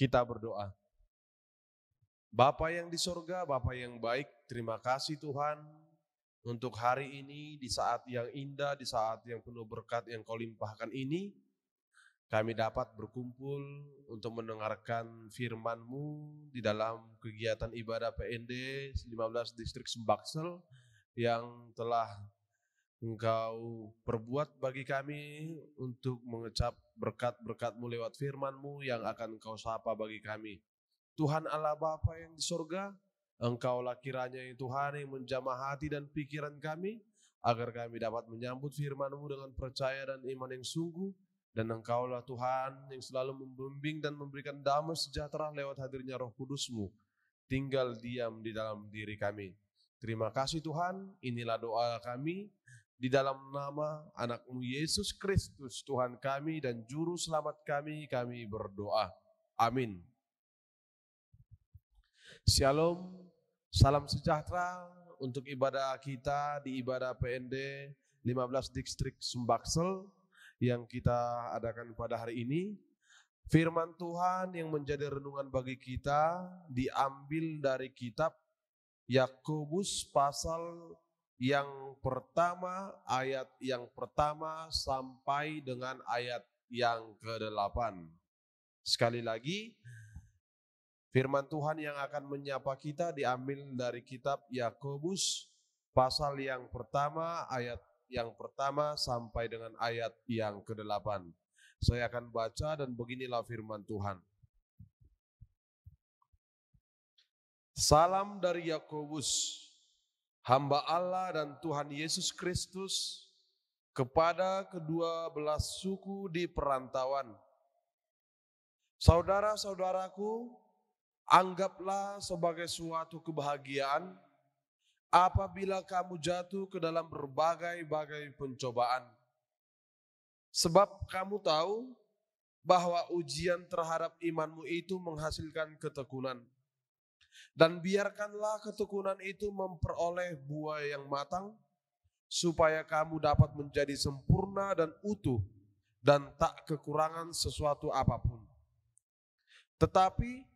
Kita berdoa. Bapa yang di sorga, Bapa yang baik, terima kasih Tuhan untuk hari ini, di saat yang indah, di saat yang penuh berkat yang Kau limpahkan ini, kami dapat berkumpul untuk mendengarkan firman-Mu di dalam kegiatan ibadah PND 15 Distrik Sumbaksel yang telah Engkau perbuat bagi kami untuk mengecap berkat-berkat-Mu lewat firman-Mu yang akan Engkau sapa bagi kami. Tuhan Allah Bapa yang di sorga, Engkaulah kiranya yang Tuhan yang menjamah hati dan pikiran kami, agar kami dapat menyambut firman-Mu dengan percaya dan iman yang sungguh, dan Engkaulah Tuhan yang selalu membimbing dan memberikan damai sejahtera lewat hadirnya Roh Kudus-Mu, tinggal diam di dalam diri kami. Terima kasih Tuhan, inilah doa kami, di dalam nama anak-Mu Yesus Kristus, Tuhan kami dan Juru Selamat kami berdoa. Amin. Shalom, salam sejahtera untuk ibadah kita di ibadah PND 15 Distrik Sumbaksel yang kita adakan pada hari ini. Firman Tuhan yang menjadi renungan bagi kita diambil dari kitab Yakobus pasal yang pertama, ayat yang pertama sampai dengan ayat yang ke-8. Sekali lagi, firman Tuhan yang akan menyapa kita diambil dari kitab Yakobus pasal yang pertama, ayat yang pertama sampai dengan ayat yang ke-8. Saya akan baca dan beginilah firman Tuhan. Salam dari Yakobus, hamba Allah dan Tuhan Yesus Kristus, kepada kedua belah suku di perantauan. Saudara-saudaraku, anggaplah sebagai suatu kebahagiaan apabila kamu jatuh ke dalam berbagai-bagai pencobaan. Sebab kamu tahu bahwa ujian terhadap imanmu itu menghasilkan ketekunan. Dan biarkanlah ketekunan itu memperoleh buah yang matang, supaya kamu dapat menjadi sempurna dan utuh, dan tak kekurangan sesuatu apapun. Tetapi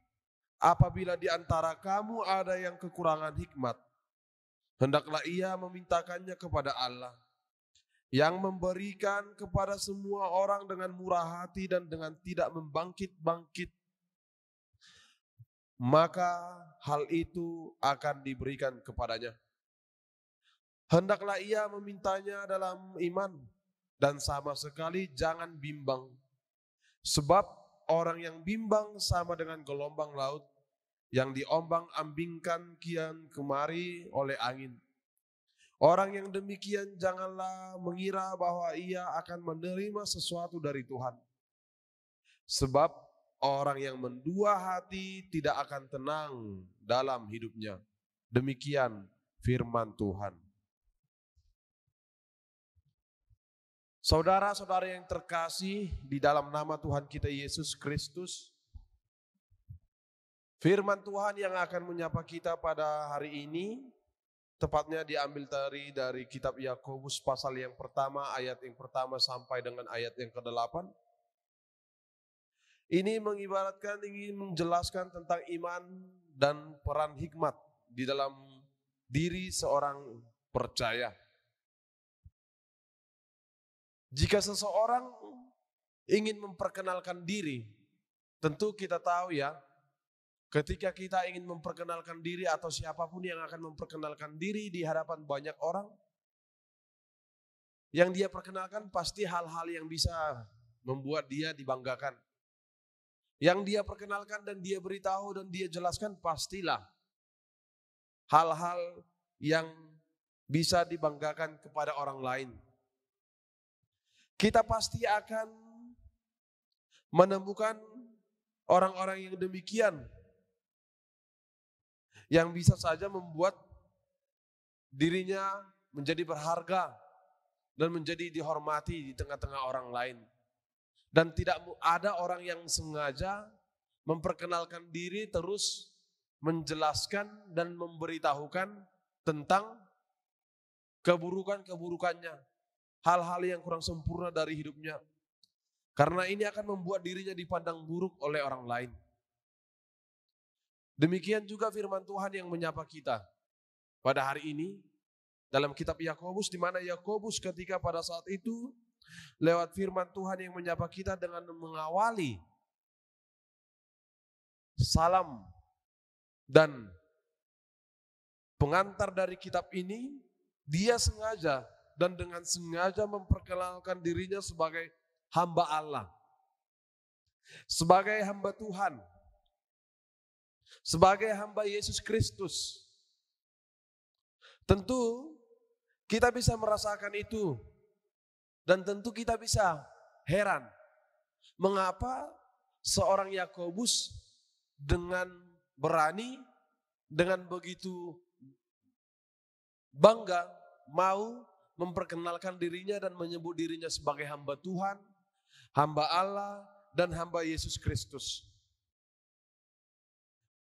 apabila di antara kamu ada yang kekurangan hikmat, hendaklah ia memintakannya kepada Allah, yang memberikan kepada semua orang dengan murah hati dan dengan tidak membangkit-bangkit. Maka hal itu akan diberikan kepadanya. Hendaklah ia memintanya dalam iman, dan sama sekali jangan bimbang. Sebab orang yang bimbang sama dengan gelombang laut yang diombang-ambingkan kian kemari oleh angin. Orang yang demikian janganlah mengira bahwa ia akan menerima sesuatu dari Tuhan. Sebab orang yang mendua hati tidak akan tenang dalam hidupnya. Demikian firman Tuhan. Saudara-saudara yang terkasih di dalam nama Tuhan kita Yesus Kristus, firman Tuhan yang akan menyapa kita pada hari ini, tepatnya diambil dari kitab Yakobus pasal yang pertama, ayat yang pertama sampai dengan ayat yang ke-8. Ini mengibaratkan, ingin menjelaskan tentang iman dan peran hikmat di dalam diri seorang percaya. Jika seseorang ingin memperkenalkan diri, tentu kita tahu ya, ketika kita ingin memperkenalkan diri atau siapapun yang akan memperkenalkan diri di hadapan banyak orang, yang dia perkenalkan pasti hal-hal yang bisa membuat dia dibanggakan. Yang dia perkenalkan dan dia beritahu dan dia jelaskan pastilah hal-hal yang bisa dibanggakan kepada orang lain. Kita pasti akan menemukan orang-orang yang demikian, yang bisa saja membuat dirinya menjadi berharga dan menjadi dihormati di tengah-tengah orang lain. Dan tidak ada orang yang sengaja memperkenalkan diri terus menjelaskan dan memberitahukan tentang keburukan-keburukannya, hal-hal yang kurang sempurna dari hidupnya. Karena ini akan membuat dirinya dipandang buruk oleh orang lain. Demikian juga firman Tuhan yang menyapa kita pada hari ini dalam kitab Yakobus, di mana Yakobus ketika pada saat itu lewat firman Tuhan yang menyapa kita dengan mengawali salam dan pengantar dari kitab ini, dia sengaja dan dengan sengaja memperkenalkan dirinya sebagai hamba Allah, sebagai hamba Tuhan, sebagai hamba Yesus Kristus. Tentu kita bisa merasakan itu dan tentu kita bisa heran mengapa seorang Yakobus dengan berani, dengan begitu bangga mau memperkenalkan dirinya dan menyebut dirinya sebagai hamba Tuhan, hamba Allah, dan hamba Yesus Kristus.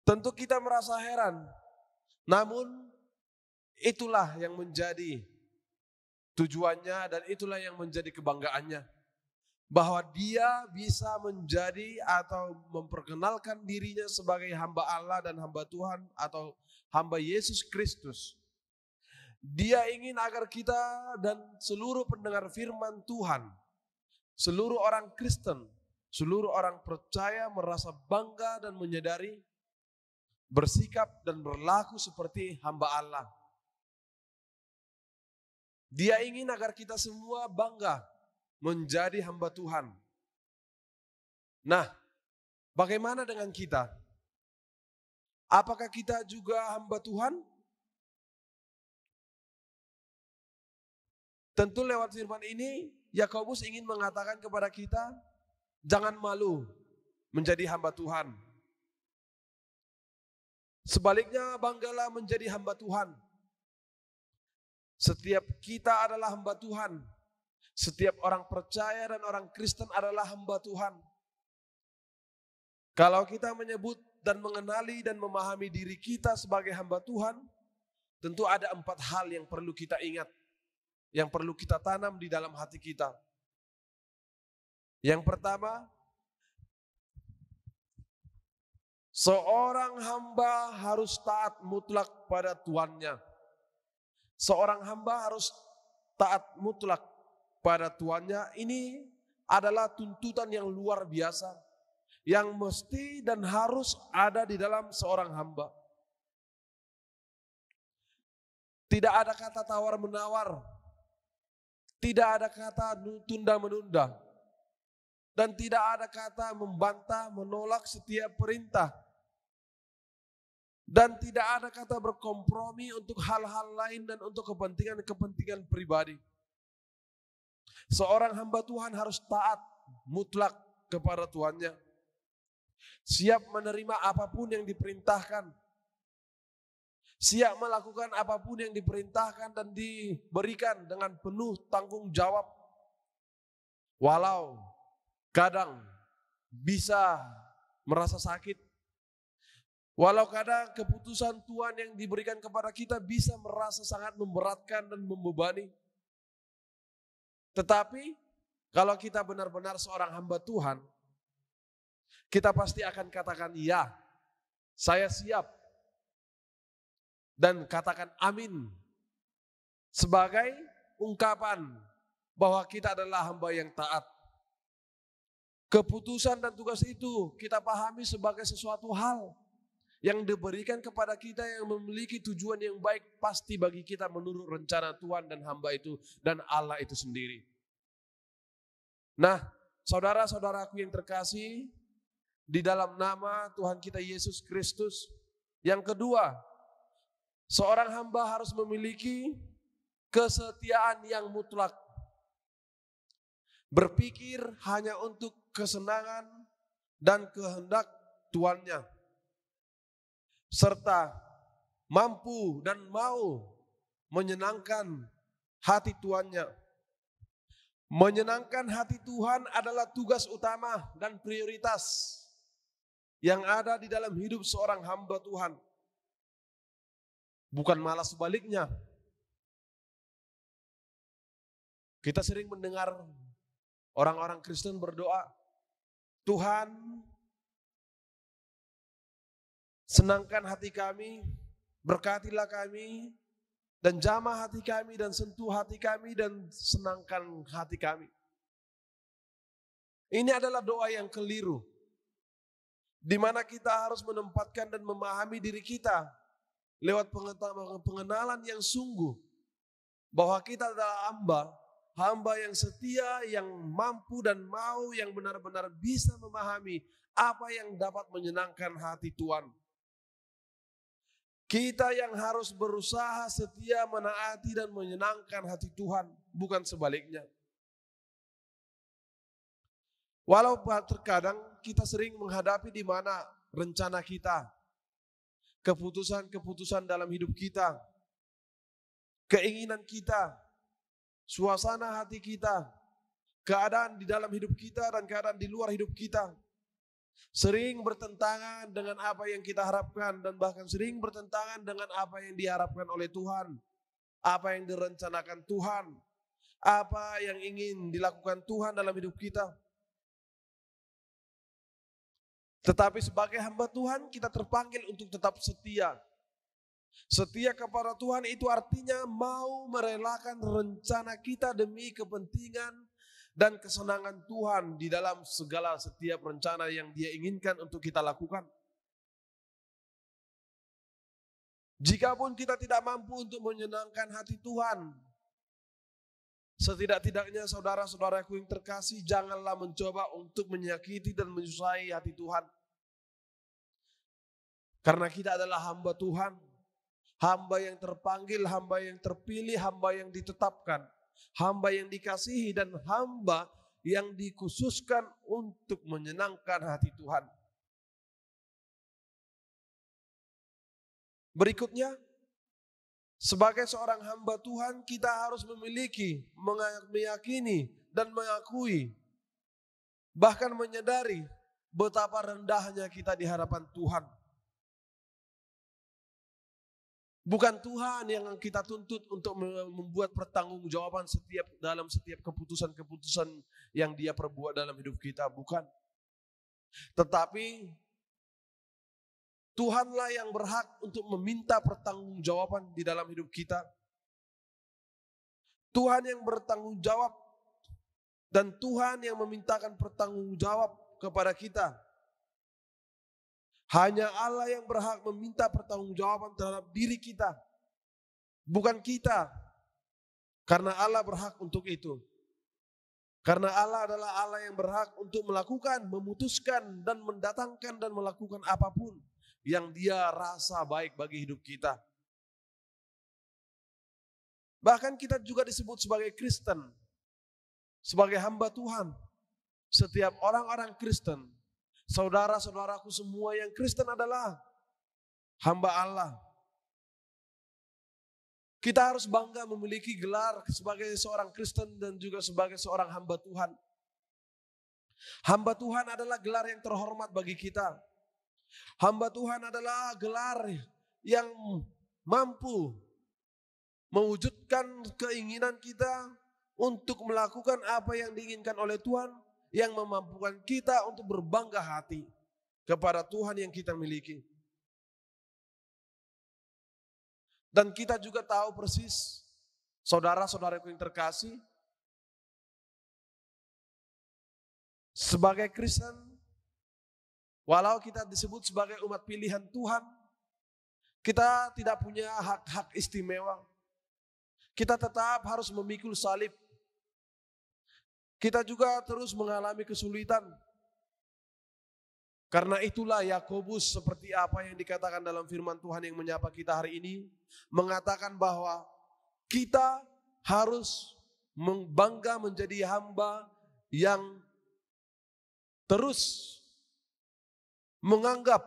Tentu kita merasa heran, namun itulah yang menjadi tujuannya dan itulah yang menjadi kebanggaannya. Bahwa dia bisa menjadi atau memperkenalkan dirinya sebagai hamba Allah dan hamba Tuhan atau hamba Yesus Kristus. Dia ingin agar kita dan seluruh pendengar firman Tuhan, seluruh orang Kristen, seluruh orang percaya merasa bangga dan menyadari bersikap dan berlaku seperti hamba Allah. Dia ingin agar kita semua bangga menjadi hamba Tuhan. Nah, bagaimana dengan kita? Apakah kita juga hamba Tuhan? Tentu lewat firman ini, Yakobus ingin mengatakan kepada kita, jangan malu menjadi hamba Tuhan. Sebaliknya, banggalah menjadi hamba Tuhan. Setiap kita adalah hamba Tuhan. Setiap orang percaya dan orang Kristen adalah hamba Tuhan. Kalau kita menyebut dan mengenali dan memahami diri kita sebagai hamba Tuhan, tentu ada 4 hal yang perlu kita ingat, yang perlu kita tanam di dalam hati kita. Yang pertama, seorang hamba harus taat mutlak pada tuannya. Seorang hamba harus taat mutlak pada tuannya. Ini adalah tuntutan yang luar biasa, yang mesti dan harus ada di dalam seorang hamba. Tidak ada kata tawar-menawar, tidak ada kata tunda-menunda, dan tidak ada kata membantah, menolak setiap perintah. Dan tidak ada kata berkompromi untuk hal-hal lain dan untuk kepentingan-kepentingan pribadi. Seorang hamba Tuhan harus taat mutlak kepada tuannya. Siap menerima apapun yang diperintahkan. Siap melakukan apapun yang diperintahkan dan diberikan dengan penuh tanggung jawab. Walau kadang bisa merasa sakit. Walau kadang keputusan Tuhan yang diberikan kepada kita bisa merasa sangat memberatkan dan membebani. Tetapi kalau kita benar-benar seorang hamba Tuhan, kita pasti akan katakan ya, saya siap. Dan katakan amin. Sebagai ungkapan bahwa kita adalah hamba yang taat. Keputusan dan tugas itu kita pahami sebagai sesuatu hal yang diberikan kepada kita yang memiliki tujuan yang baik pasti bagi kita menurut rencana Tuhan dan hamba itu dan Allah itu sendiri. Nah, saudara-saudaraku yang terkasih, di dalam nama Tuhan kita Yesus Kristus, yang kedua, seorang hamba harus memiliki kesetiaan yang mutlak. Berpikir hanya untuk kesenangan dan kehendak tuannya. Serta mampu dan mau menyenangkan hati tuannya. Menyenangkan hati Tuhan adalah tugas utama dan prioritas yang ada di dalam hidup seorang hamba Tuhan. Bukan malah sebaliknya. Kita sering mendengar orang-orang Kristen berdoa, Tuhan, Senangkan hati kami, berkatilah kami, dan jamah hati kami, dan sentuh hati kami, dan senangkan hati kami. Ini adalah doa yang keliru, di mana kita harus menempatkan dan memahami diri kita lewat pengenalan yang sungguh, bahwa kita adalah hamba yang setia, yang mampu dan mau, yang benar-benar bisa memahami apa yang dapat menyenangkan hati Tuhan. Kita yang harus berusaha setia menaati dan menyenangkan hati Tuhan, bukan sebaliknya. Walau terkadang kita sering menghadapi di mana rencana kita, keputusan-keputusan dalam hidup kita, keinginan kita, suasana hati kita, keadaan di dalam hidup kita dan keadaan di luar hidup kita sering bertentangan dengan apa yang kita harapkan, dan bahkan sering bertentangan dengan apa yang diharapkan oleh Tuhan, apa yang direncanakan Tuhan, apa yang ingin dilakukan Tuhan dalam hidup kita. Tetapi sebagai hamba Tuhan, kita terpanggil untuk tetap setia. Setia kepada Tuhan itu artinya mau merelakan rencana kita demi kepentingan dan kesenangan Tuhan di dalam segala setiap rencana yang Dia inginkan untuk kita lakukan. Jikapun kita tidak mampu untuk menyenangkan hati Tuhan, setidak-tidaknya saudara-saudaraku yang terkasih, janganlah mencoba untuk menyakiti dan menyusahai hati Tuhan. Karena kita adalah hamba Tuhan, hamba yang terpanggil, hamba yang terpilih, hamba yang ditetapkan, hamba yang dikasihi, dan hamba yang dikhususkan untuk menyenangkan hati Tuhan. Berikutnya, sebagai seorang hamba Tuhan, kita harus memiliki, meyakini, dan mengakui, bahkan menyadari betapa rendahnya kita di hadapan Tuhan. Bukan Tuhan yang kita tuntut untuk membuat pertanggungjawaban dalam setiap keputusan-keputusan yang Dia perbuat dalam hidup kita, bukan. Tetapi Tuhanlah yang berhak untuk meminta pertanggungjawaban di dalam hidup kita. Tuhan yang bertanggung jawab, dan Tuhan yang memintakan pertanggungjawab kepada kita. Hanya Allah yang berhak meminta pertanggungjawaban terhadap diri kita, bukan kita. Karena Allah berhak untuk itu. Karena Allah adalah Allah yang berhak untuk melakukan, memutuskan, dan mendatangkan dan melakukan apapun yang Dia rasa baik bagi hidup kita. Bahkan kita juga disebut sebagai Kristen, sebagai hamba Tuhan. Setiap orang-orang Kristen, saudara-saudaraku semua yang Kristen adalah hamba Allah. Kita harus bangga memiliki gelar sebagai seorang Kristen dan juga sebagai seorang hamba Tuhan. Hamba Tuhan adalah gelar yang terhormat bagi kita. Hamba Tuhan adalah gelar yang mampu mewujudkan keinginan kita untuk melakukan apa yang diinginkan oleh Tuhan, yang memampukan kita untuk berbangga hati kepada Tuhan yang kita miliki. Dan kita juga tahu persis, saudara-saudaraku yang terkasih, sebagai Kristen, walau kita disebut sebagai umat pilihan Tuhan, kita tidak punya hak-hak istimewa. Kita tetap harus memikul salib. Kita juga terus mengalami kesulitan. Karena itulah Yakobus, seperti apa yang dikatakan dalam firman Tuhan yang menyapa kita hari ini, mengatakan bahwa kita harus bangga menjadi hamba yang terus menganggap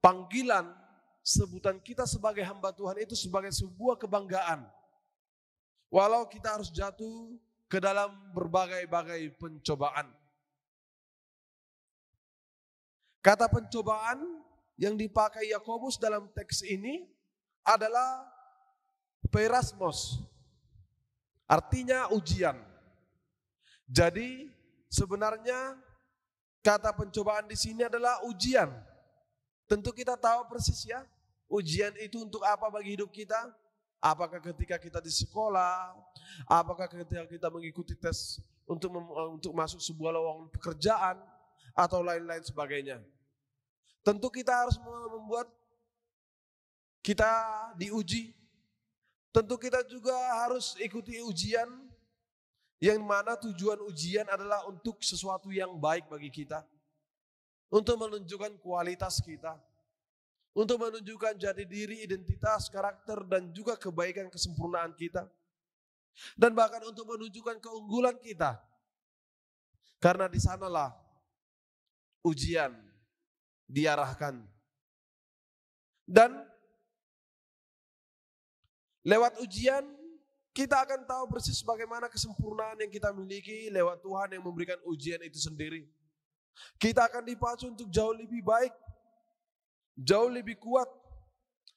panggilan sebutan kita sebagai hamba Tuhan itu sebagai sebuah kebanggaan. Walau kita harus jatuh ke dalam berbagai-bagai pencobaan. Kata pencobaan yang dipakai Yakobus dalam teks ini adalah peirasmos, artinya ujian. Jadi sebenarnya kata pencobaan di sini adalah ujian. Tentu kita tahu persis ya, ujian itu untuk apa bagi hidup kita? Apakah ketika kita di sekolah, apakah ketika kita mengikuti tes untuk masuk sebuah lowongan pekerjaan, atau lain-lain sebagainya. Tentu kita harus membuat kita diuji. Tentu kita juga harus ikuti ujian, yang mana tujuan ujian adalah untuk sesuatu yang baik bagi kita. Untuk menunjukkan kualitas kita. Untuk menunjukkan jati diri, identitas, karakter, dan juga kebaikan kesempurnaan kita. Dan bahkan untuk menunjukkan keunggulan kita. Karena di sanalah ujian diarahkan. Dan lewat ujian kita akan tahu persis bagaimana kesempurnaan yang kita miliki lewat Tuhan yang memberikan ujian itu sendiri. Kita akan dipacu untuk jauh lebih baik, jauh lebih kuat,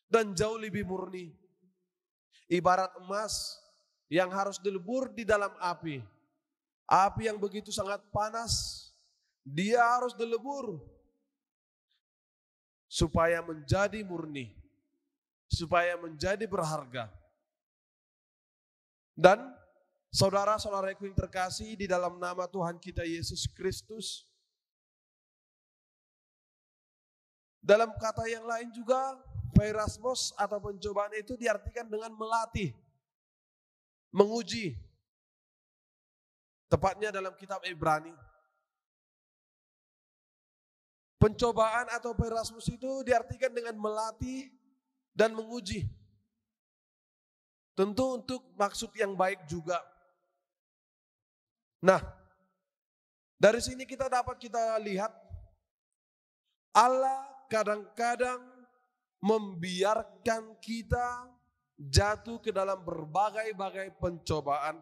dan jauh lebih murni. Ibarat emas yang harus dilebur di dalam api. Api yang begitu sangat panas, dia harus dilebur supaya menjadi murni, supaya menjadi berharga. Dan saudara-saudaraku yang terkasih, di dalam nama Tuhan kita Yesus Kristus, dalam kata yang lain juga, peirasmos atau pencobaan itu diartikan dengan melatih, menguji. Tepatnya dalam kitab Ibrani. Pencobaan atau peirasmos itu diartikan dengan melatih dan menguji. Tentu untuk maksud yang baik juga. Nah, dari sini kita lihat Allah kadang-kadang membiarkan kita jatuh ke dalam berbagai-bagai pencobaan.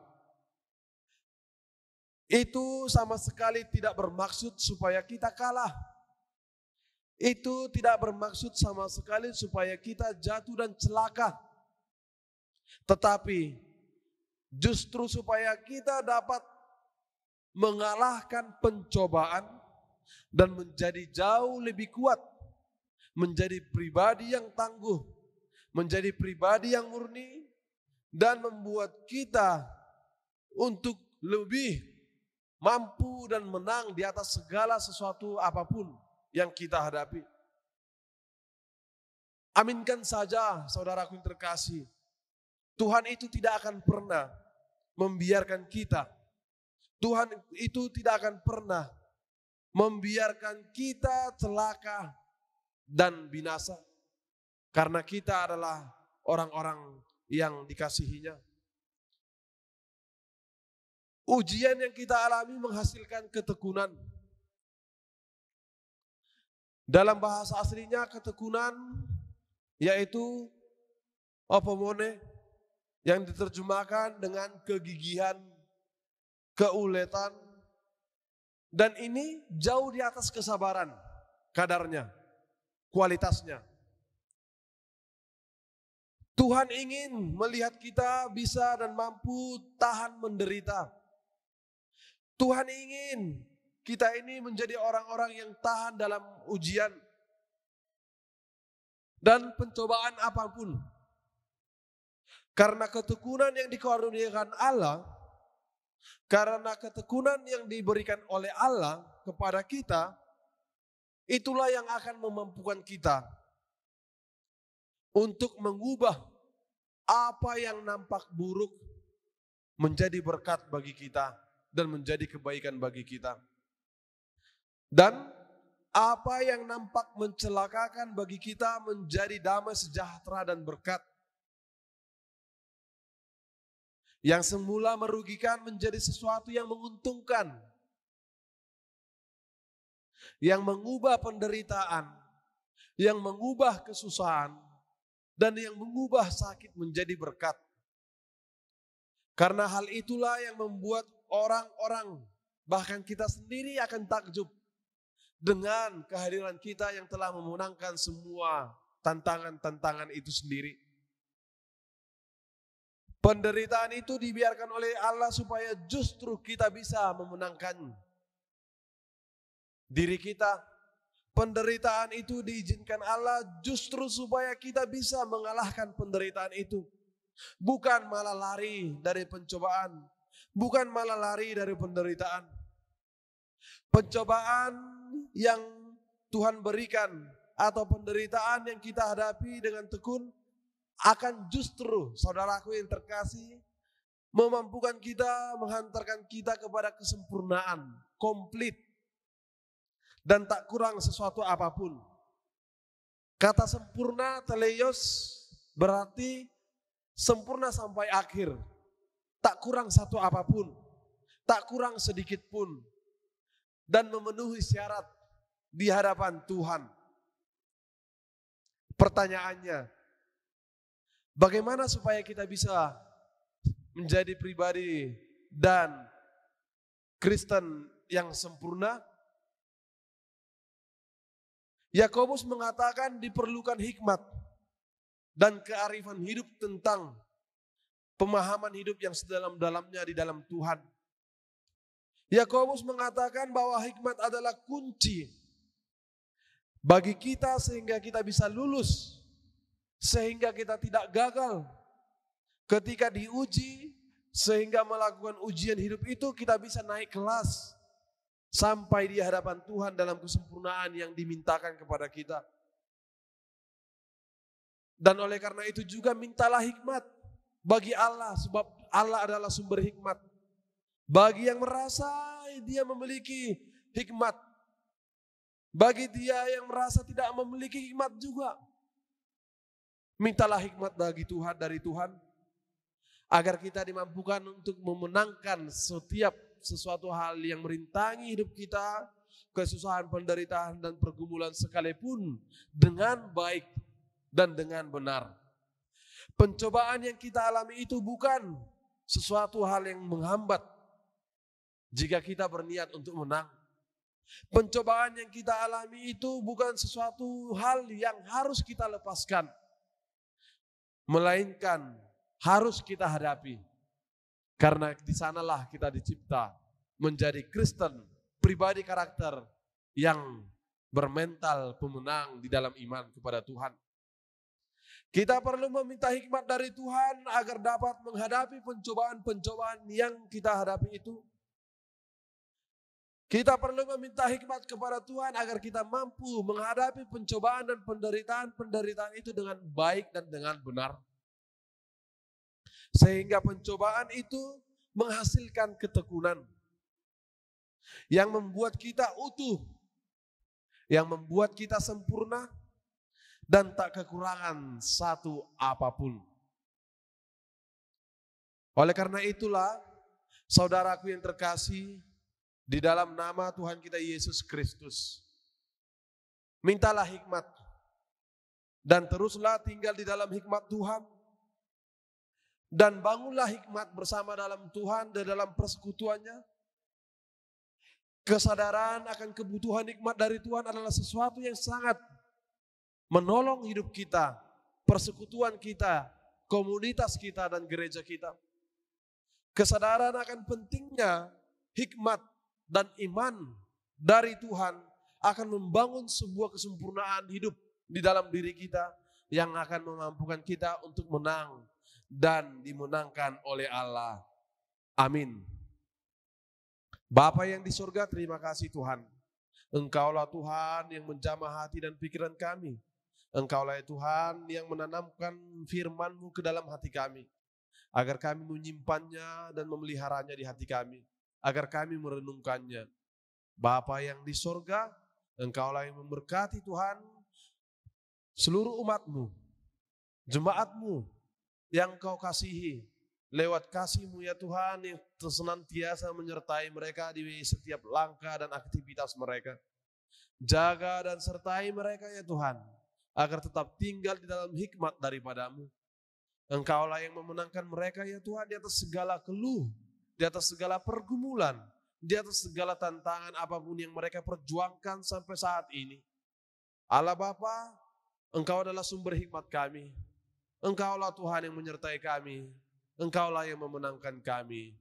Itu sama sekali tidak bermaksud supaya kita kalah. Itu tidak bermaksud sama sekali supaya kita jatuh dan celaka. Tetapi justru supaya kita dapat mengalahkan pencobaan dan menjadi jauh lebih kuat, menjadi pribadi yang tangguh, menjadi pribadi yang murni, dan membuat kita untuk lebih mampu dan menang di atas segala sesuatu apapun yang kita hadapi. Aminkan saja saudaraku yang terkasih, Tuhan itu tidak akan pernah membiarkan kita. Tuhan itu tidak akan pernah membiarkan kita celaka dan binasa. Karena kita adalah orang-orang yang dikasihinya. Ujian yang kita alami menghasilkan ketekunan. Dalam bahasa aslinya ketekunan yaitu opomone, yang diterjemahkan dengan kegigihan, keuletan, dan ini jauh di atas kesabaran kadarnya, kualitasnya. Tuhan ingin melihat kita bisa dan mampu tahan menderita. Tuhan ingin kita ini menjadi orang-orang yang tahan dalam ujian dan pencobaan apapun. Karena ketekunan yang dikaruniakan Allah, karena ketekunan yang diberikan oleh Allah kepada kita, itulah yang akan memampukan kita untuk mengubah apa yang nampak buruk menjadi berkat bagi kita dan menjadi kebaikan bagi kita. Dan apa yang nampak mencelakakan bagi kita menjadi damai sejahtera dan berkat. Yang semula merugikan menjadi sesuatu yang menguntungkan. Yang mengubah penderitaan, yang mengubah kesusahan, dan yang mengubah sakit menjadi berkat. Karena hal itulah yang membuat orang-orang, bahkan kita sendiri akan takjub dengan kehadiran kita yang telah memenangkan semua tantangan-tantangan itu sendiri. Penderitaan itu dibiarkan oleh Allah supaya justru kita bisa memenangkan diri kita, Penderitaan itu diizinkan Allah justru supaya kita bisa mengalahkan penderitaan itu. Bukan malah lari dari pencobaan, bukan malah lari dari penderitaan. Pencobaan yang Tuhan berikan atau penderitaan yang kita hadapi dengan tekun akan justru, saudaraku yang terkasih, memampukan kita, menghantarkan kita kepada kesempurnaan, komplit, dan tak kurang sesuatu apapun. Kata sempurna, teleios, berarti sempurna sampai akhir. Tak kurang satu apapun, tak kurang sedikit pun, dan memenuhi syarat di hadapan Tuhan. Pertanyaannya, bagaimana supaya kita bisa menjadi pribadi dan Kristen yang sempurna? Yakobus mengatakan diperlukan hikmat dan kearifan hidup tentang pemahaman hidup yang sedalam-dalamnya di dalam Tuhan. Yakobus mengatakan bahwa hikmat adalah kunci bagi kita sehingga kita bisa lulus, sehingga kita tidak gagal ketika diuji, sehingga melakukan ujian hidup itu kita bisa naik kelas sampai di hadapan Tuhan dalam kesempurnaan yang dimintakan kepada kita. Dan oleh karena itu juga mintalah hikmat bagi Allah, sebab Allah adalah sumber hikmat. Bagi yang merasa dia memiliki hikmat, bagi dia yang merasa tidak memiliki hikmat juga, mintalah hikmat bagi Tuhan, dari Tuhan, agar kita dimampukan untuk memenangkan setiap sesuatu hal yang merintangi hidup kita, kesusahan, penderitaan, dan pergumulan sekalipun dengan baik dan dengan benar. Pencobaan yang kita alami itu bukan sesuatu hal yang menghambat jika kita berniat untuk menang. Pencobaan yang kita alami itu bukan sesuatu hal yang harus kita lepaskan, melainkan harus kita hadapi. Karena di sanalah kita dicipta menjadi Kristen, pribadi karakter yang bermental pemenang di dalam iman kepada Tuhan. Kita perlu meminta hikmat dari Tuhan agar dapat menghadapi pencobaan-pencobaan yang kita hadapi itu. Kita perlu meminta hikmat kepada Tuhan agar kita mampu menghadapi pencobaan dan penderitaan itu dengan baik dan dengan benar. Sehingga pencobaan itu menghasilkan ketekunan yang membuat kita utuh, yang membuat kita sempurna dan tak kekurangan satu apapun. Oleh karena itulah, saudaraku yang terkasih, di dalam nama Tuhan kita Yesus Kristus, mintalah hikmat dan teruslah tinggal di dalam hikmat Tuhan. Dan bangunlah hikmat bersama dalam Tuhan dan dalam persekutuannya. Kesadaran akan kebutuhan hikmat dari Tuhan adalah sesuatu yang sangat menolong hidup kita, persekutuan kita, komunitas kita, dan gereja kita. Kesadaran akan pentingnya hikmat dan iman dari Tuhan akan membangun sebuah kesempurnaan hidup di dalam diri kita yang akan memampukan kita untuk menang dan dimenangkan oleh Allah. Amin. Bapa yang di surga, terima kasih Tuhan. Engkaulah Tuhan yang menjamah hati dan pikiran kami. Engkaulah Tuhan yang menanamkan firman-Mu ke dalam hati kami, agar kami menyimpannya dan memeliharanya di hati kami, agar kami merenungkannya. Bapa yang di surga, Engkaulah yang memberkati Tuhan seluruh umat-Mu, jemaat-Mu yang Kau kasihi, lewat kasih-Mu ya Tuhan yang senantiasa menyertai mereka di setiap langkah dan aktivitas mereka. Jaga dan sertai mereka ya Tuhan, agar tetap tinggal di dalam hikmat daripada-Mu. Engkaulah yang memenangkan mereka ya Tuhan di atas segala keluh, di atas segala pergumulan, di atas segala tantangan apapun yang mereka perjuangkan sampai saat ini. Allah Bapa, Engkau adalah sumber hikmat kami. Engkaulah Tuhan yang menyertai kami. Engkaulah yang memenangkan kami.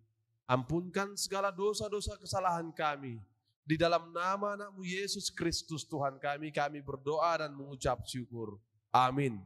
Ampunkan segala dosa-dosa kesalahan kami. Di dalam nama anak-Mu Yesus Kristus Tuhan kami berdoa dan mengucap syukur. Amin.